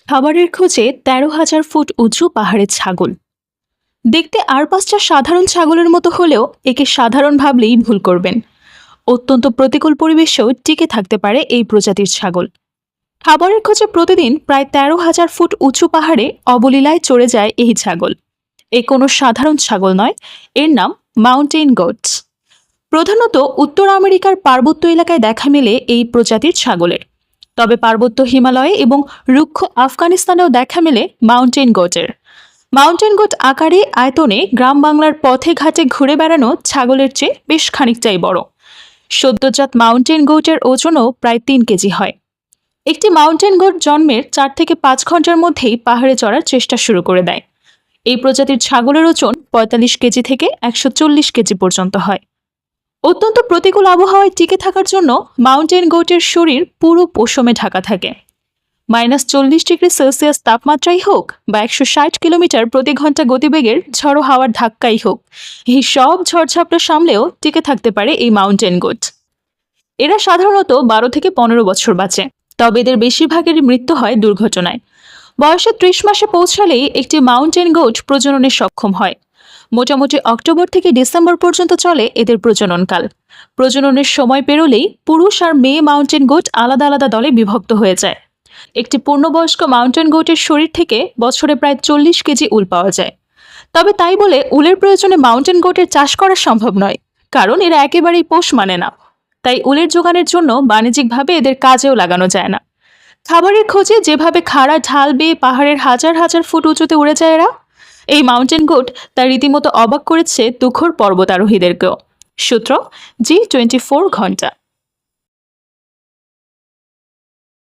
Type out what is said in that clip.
খাবারের খোঁজে ১৩,০০০ ফুট উঁচু পাহাড়ের ছাগল। দেখতে আর পাঁচটা সাধারণ ছাগলের মতো হলেও একে সাধারণ ভাবলেই ভুল করবেন। অত্যন্ত প্রতিকূল পরিবেশেও টিকে থাকতে পারে এই প্রজাতির ছাগল। খাবারের খোঁজে প্রতিদিন প্রায় ১৩,০০০ ফুট উঁচু পাহাড়ে অবলীলায় চড়ে যায় এই ছাগল। এ কোনো সাধারণ ছাগল নয়, এর নাম মাউন্টেইন গোটস। প্রধানত উত্তর আমেরিকার পার্বত্য এলাকায় দেখা মেলে এই প্রজাতির ছাগলের। তবে পার্বত্য হিমালয়ে এবং রুক্ষ আফগানিস্তানেও দেখা মেলে মাউন্টেন গোটের। মাউন্টেন গোট আকারে আয়তনে গ্রাম বাংলার পথে ঘাটে ঘুরে বেড়ানো ছাগলের চেয়ে বেশ খানিকটাই বড়। সদ্যজাত মাউন্টেন গোটের ওজনও প্রায় ৩ কেজি হয়। একটি মাউন্টেন গোট জন্মের ৪ থেকে ৫ ঘন্টার মধ্যেই পাহাড়ে চড়ার চেষ্টা শুরু করে দেয়। এই প্রজাতির ছাগলের ওজন ৪৫ কেজি থেকে ১৪০ কেজি পর্যন্ত হয়। অত্যন্ত প্রতিকূল আবহাওয়ায় টিকে থাকার জন্য মাউন্টেন গোটের শরীর পুরো পশমে ঢাকা থাকে। -৪০ ডিগ্রি সেলসিয়াস তাপমাত্রাই হোক বা ১৬০ কিলোমিটার প্রতি ঘন্টা গতিবেগের ঝড়ো হাওয়ার ধাক্কাই হোক, এই সব ঝড়ঝাপটা সামলেও টিকে থাকতে পারে এই মাউন্টেন গোট। এরা সাধারণত ১২ থেকে ১৫ বছর বাঁচে, তবে এদের বেশিরভাগেরই মৃত্যু হয় দুর্ঘটনায়। বয়সে ৩০ মাসে পৌঁছালেই একটি মাউন্টেন গোট প্রজননে সক্ষম হয়। মোটামুটি অক্টোবর থেকে ডিসেম্বর পর্যন্ত চলে এদের প্রজননকাল। প্রজননের সময় পেরোলেই পুরুষ আর মেয়ে মাউন্টেন গোট আলাদা আলাদা দলে বিভক্ত হয়ে যায়। একটি পূর্ণবয়স্ক মাউন্টেন গোটের শরীর থেকে বছরে প্রায় ৪০ কেজি উল পাওয়া যায়। তবে তাই বলে উলের প্রয়োজনে মাউন্টেন গোটের চাষ করা সম্ভব নয়, কারণ এরা একেবারেই পোষ মানে না। তাই উলের যোগানের জন্য বাণিজ্যিকভাবে এদের কাজেও লাগানো যায় না। খাবারের খোঁজে যেভাবে খাড়া ঢাল বেয়ে পাহাড়ের হাজার হাজার ফুট উঁচুতে উড়ে যায় এরা, এই মাউন্টেন গোট তা রীতিমতো অবাক করেছে তুখোড় পর্বতারোহীদেরকেও। সূত্র জি24 ঘন্টা।